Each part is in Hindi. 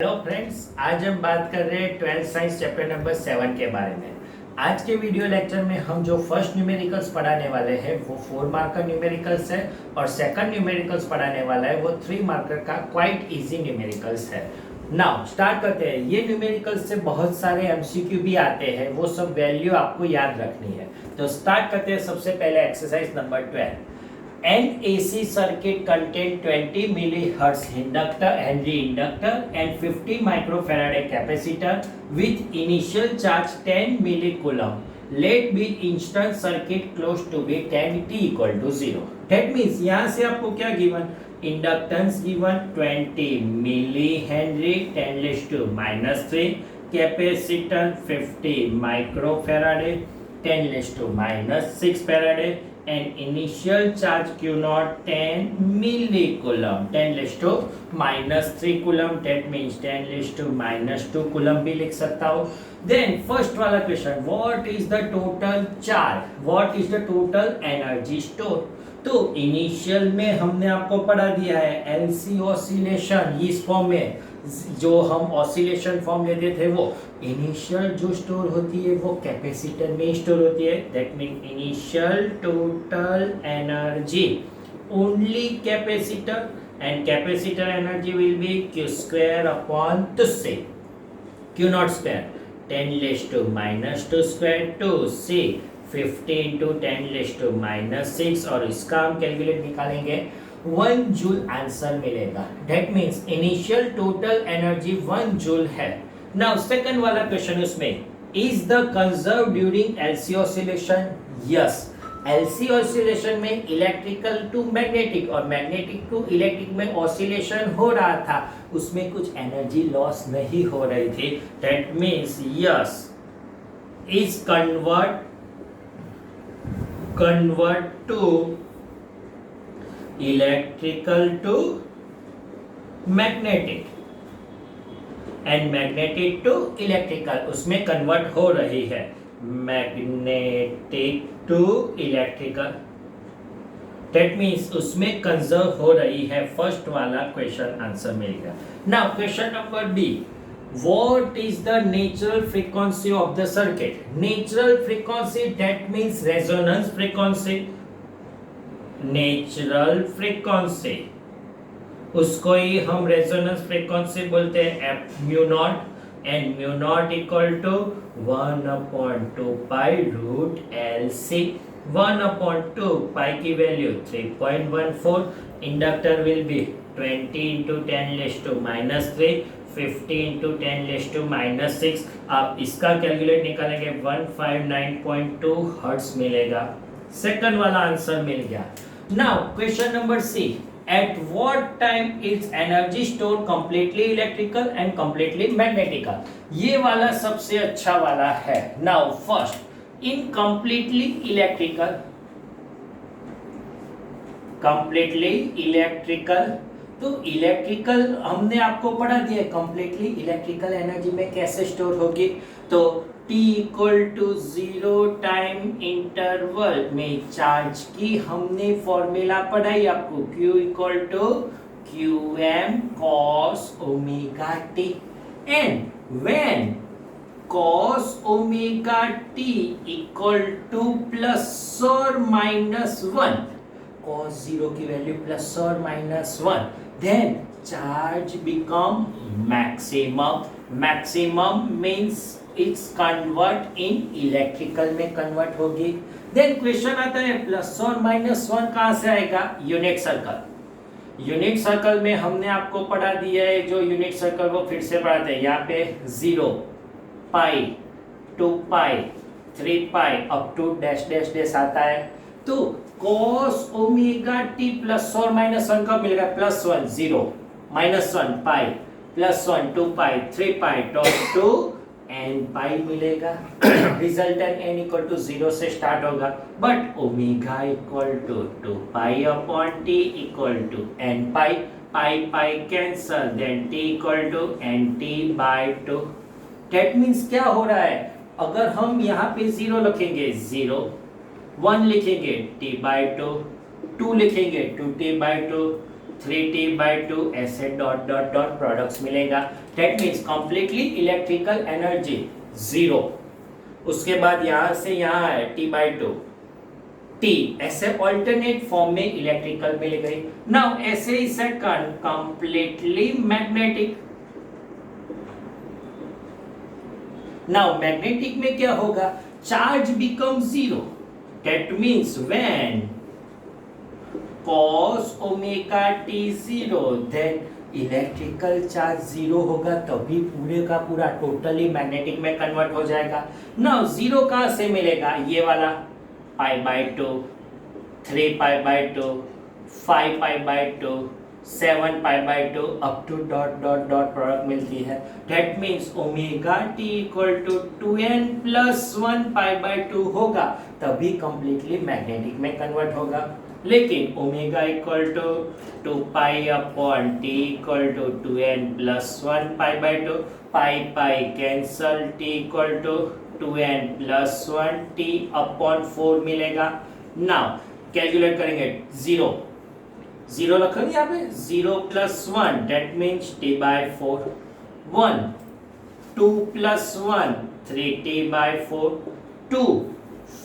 हेलो फ्रेंड्स, आज हम बात कर रहे हैं 12th साइंस चैप्टर नंबर 7 के बारे में। आज के वीडियो लेक्चर में हम जो फर्स्ट न्यूमेरिकल्स पढ़ाने वाले हैं वो 4 मार्कर न्यूमेरिकल्स है और सेकंड न्यूमेरिकल्स पढ़ाने वाला है वो 3 मार्कर का क्वाइट इजी न्यूमेरिकल्स है। नाउ स्टार्ट करते हैं। ये न्यूमेरिकल्स से बहुत सारे एमसीक्यू भी आते हैं, वो सब वैल्यू आपको याद रखनी है। तो स्टार्ट करते हैं सबसे पहले exercise number 12। An AC circuit contain 20 millihertz Henry inductor and 50 microfarad capacitor with initial charge 10 millicoulomb. Let be instant circuit close to be 10 t equal to 0. That means यहाँ से आपको क्या given? Inductance given 20 millihenry 10 raised to minus 3, capacitor 50 microfarad 10 raised to minus 6 farad and initial charge q naught 10 millicoulomb 10 raised to minus 3 coulomb, that means 10 raised to minus 2 coulomb भी लिख सकता हो। then first वाला question, what is the total charge, what is the total energy stored? तो इनिशियल में हमने आपको पढ़ा दिया है एलसी ऑसिलेशन, इस फॉर्म में जो हम ऑसिलेशन फॉर्म लेते थे वो इनिशियल जो स्टोर होती है वो कैपेसिटर में स्टोर होती है। That mean initial total energy only capacitor and capacitor energy will be q square upon two से q naught square 10 raised to minus 2 square two से 50 into 10 raised to minus 6 और इसका हम कैलकुलेट निकालेंगे 1 जूल आंसर मिलेगा। That means initial total energy 1 joule है। नाउ सेकंड वाला क्वेश्चन उसमें, is the conserve during LC oscillation? Yes, LC oscillation में इलेक्ट्रिकल टू मैग्नेटिक और मैग्नेटिक टू इलेक्ट्रिक में ऑसिलेशन हो रहा था, उसमें कुछ एनर्जी लॉस नहीं हो रही थी। That means yes is convert to electrical to magnetic and magnetic to electrical, उसमें कन्वर्ट हो रही है magnetic to electrical. That means उसमें कंजर्व हो रही है। फर्स्ट वाला क्वेश्चन आंसर मिलेगा। Now question number B, what is the natural frequency of the circuit? Natural frequency, that means resonance frequency. Natural frequency उसको ही हम रेजोनेंस फ्रीक्वेंसी बोलते हैं F mu naught and mu naught equal to 1/2 pi root L C. 1/2 pi की value 3.14, inductor will be 20 into 10 raised to minus 3, 50 into 10 raised to minus 6। आप इसका कैलकुलेट निकालेंगे 159.2 हर्ट्ज मिलेगा। सेकंड वाला आंसर मिल गया। Now question number C, at what time is energy store completely electrical and completely magnetical? ये वाला सबसे अच्छा वाला है। Now first in completely electrical तो इलेक्ट्रिकल हमने आपको पढ़ा दिया है, कंप्लीटली इलेक्ट्रिकल एनर्जी में कैसे स्टोर होगी। तो T equal to 0 time interval में चार्ज की हमने फॉर्मूला पढ़ाई आपको, Q equal to QM cos omega t and when cos omega t equal to plus और माइनस 1, cos 0 की वैल्यू प्लस और minus 1, then charge become maximum means it's convert in electrical में convert होगी। then question आता है प्लस और माइनस 1 कहाँ से आएगा? यूनिट सर्कल में हमने आपको पढ़ा दिया है, जो यूनिट सर्कल वो फिर से पढ़ाते हैं। यहाँ पे 0 pi 2 pi 3 pi up to dash dash dash आता है। तो cos ओमेगा t प्लस और माइनस 1 कब मिलेगा? Plus 1 0 minus 1 pi plus 1 2 pi 3 pi top to n pi मिलेगा। रिजल्टेंट n इक्वल टू 0 से स्टार्ट होगा, but omega equal to 2 pi upon t equal to n pi, pi pi cancel, then t equal to nt by 2। That means क्या हो रहा है, अगर हम यहाँ पे 0 लिखेंगे 0, 1 लिखेंगे t बाय 2, 2 लिखेंगे 2t बाय 2, 3t/2 ऐसे डॉट डॉट डॉट प्रोडक्ट्स मिलेगा। That means completely electrical energy 0। उसके बाद यहां से यहां है t/2 टी ऐसे ऑल्टरनेट फॉर्म में इलेक्ट्रिकल मिल गई। नाउ ऐसे ही second completely magnetic. Now magnetic में क्या होगा, charge become 0। That means when cos omega t 0 then electrical charge 0 होगा, तभी पूरे का पूरा टोटली मैग्नेटिक में कन्वर्ट हो जाएगा। नाउ 0 कहां से मिलेगा, ये वाला π/2, 3π/2, 5π/2, 7π/2 up to dot dot dot product मिलती है। That means omega t equal to 2n plus 1 π/2 होगा, तभी कंप्लीटली मैग्नेटिक में कन्वर्ट होगा। लेकिन omega equal to 2π/t equal to 2n plus 1 π/2, pi cancel, t equal to 2n plus 1 t upon 4 मिलेगा। नाउ कैलकुलेट करेंगे, 0 रखेंगे यहाँ पे, 0 plus 1 that means t/4, 1 2 plus 1 3t/4, 2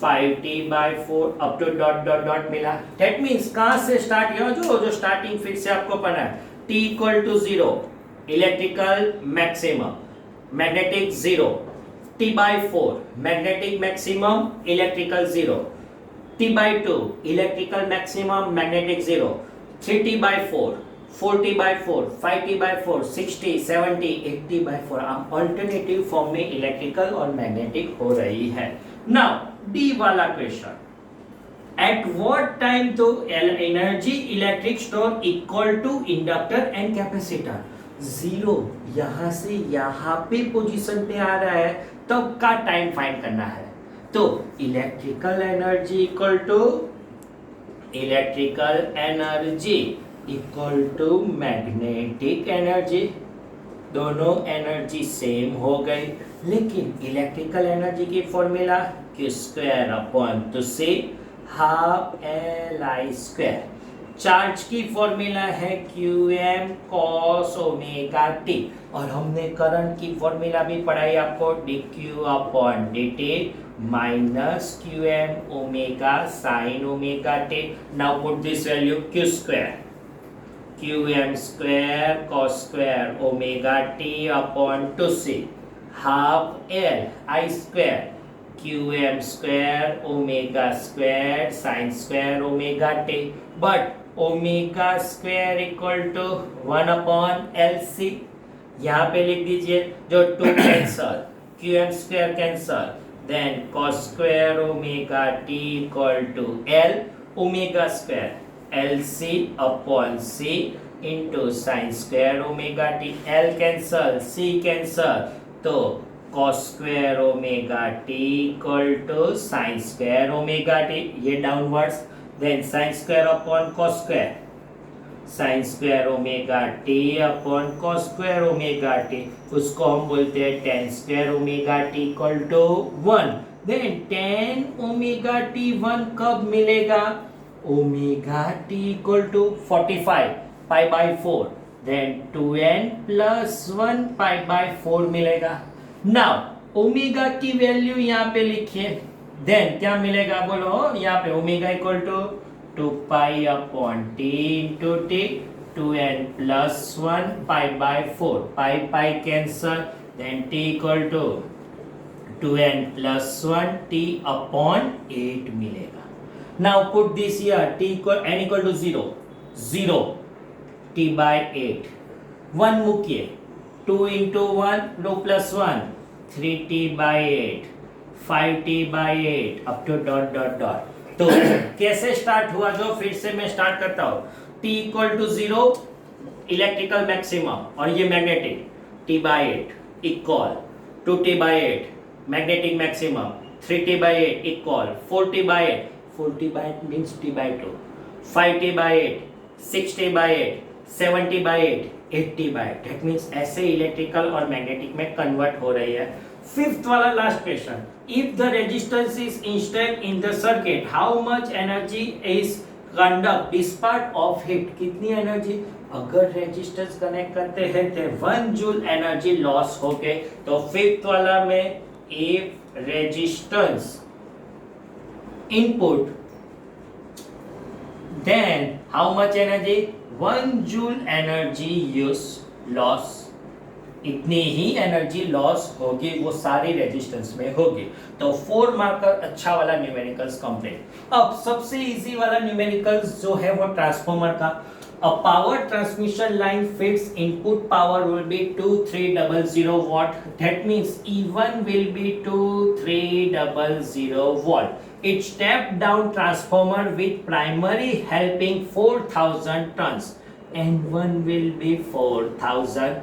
5t/4 up to dot dot dot मिला। दैट मीन्स कहां से स्टार्ट किया, जो स्टार्टिंग फिर से आपको पढ़ना है, t equal to 0 electrical maximum, magnetic 0, t/4 magnetic maximum, electrical 0, t/2 electrical maximum, magnetic 0, 3t/4, 4t/4, 5t/4, 60, 70, 80/4 alternative form में इलेक्ट्रिकल और मैग्नेटिक हो रही है। नाउ डी वाला क्वेश्चन, एट व्हाट टाइम तो energy electric store equal to inductor and capacitor. 0 यहां से यहां पे पोजीशन पे आ रहा है, तब का टाइम फाइंड करना है। तो electrical energy equal to magnetic energy, दोनों एनर्जी सेम हो गई। लेकिन इलेक्ट्रिकल एनर्जी की formula Q² upon two C half Li²। Charge की फॉर्मूला है Qm cos ओमेगा t, और हमने करंट की फॉर्मूला भी पढ़ाई आपको, dq upon dt minus Qm omega sine omega t। Now put this value Q², Qm² cos² omega t upon two C half Li² Qm² omega sine omega t। But omega equal to 1 upon LC, यहाँ पे लिख दीजिए, जो 2 cancel, Qm² cancel, then cos² omega t equal to L omega LC upon C into sine omega t। L cancel, C cancel, तो cos² omega t equal to sine omega t, ये downwards, then sine upon cos², sine omega t upon cos² omega t, उसको हम बोलते हैं tan² omega t equal to 1। Then tan omega t 1 कब मिलेगा, omega t equal to 45 π/4, then 2n plus 1 π/4 मिलेगा। नाउ ओमेगा की वैल्यू यहाँ पे लिखिए, देन क्या मिलेगा बोलो, यहाँ पे omega equal to 2π upon t into t, 2n plus 1 π/4, pi cancel, then t equal to 2n plus 1 t upon 8 मिलेगा। Now put this here, t equal n equal to 0 t/8, 1 मुकिए, 2 into 1 2 plus 1 3t/8, 5t/8 up to dot dot dot. तो कैसे स्टार्ट हुआ, जो फिर से मैं स्टार्ट करता हूं, t equal to 0 electrical maximum और ये magnetic, t/8 equal 2t/8 magnetic maximum, 3t/8 equal 4t/8, 4t/8 means t/2, 5t/8, 6t/8, 7t/8, 80/8, that means ऐसे इलेक्ट्रिकल और मैग्नेटिक में कन्वर्ट हो रही है। फिफ्थ वाला last question, if the resistance is instant in the circuit, how much energy is conduct dispart of heat कितनी एनर्जी, अगर रेजिस्टेंस कनेक्ट करते हैं तो 1 जूल एनर्जी लॉस हो गए। तो फिफ्थ वाला में if resistance input then how much energy, 1 joule energy use loss, इतनी ही एनर्जी लॉस होगी, वो सारी रेजिस्टेंस में होगी। तो 4 मार्कर अच्छा वाला न्यूमेरिकल्स कंप्लीट। अब सबसे इजी वाला न्यूमेरिकल्स जो है वो ट्रांसफॉर्मर का। A power transmission line fits input power will be 2300 watt. That means E1 will be 2300 watt. It step down transformer with primary helping 4000 tons. N1 will be 4000.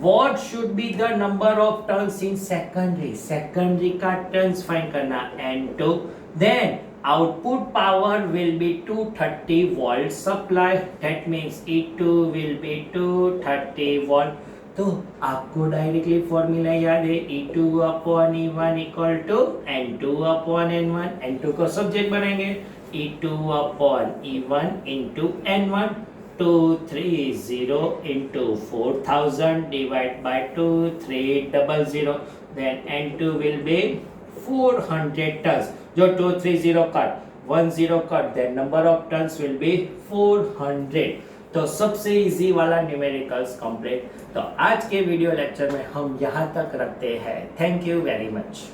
What should be the number of turns in secondary? Secondary का turns find करना N2. Then output power will be 230 volt supply. That means E2 will be 230 volt. तो आपको डायरेक्टली फॉर्मूला याद है, E2 upon E1 equal to N2 upon N1। N2 को सब्जेक्ट बनाएंगे, E2 upon E1 into N1। 230 into 4000 divided by 2300, then N2 will be 400 tons. जो 230 cut 10 cut, then number of tons will be 400। तो सबसे इजी वाला न्यूमेरिकल्स कंप्लीट। तो आज के वीडियो लेक्चर में हम यहाँ तक रखते हैं। Thank you very much.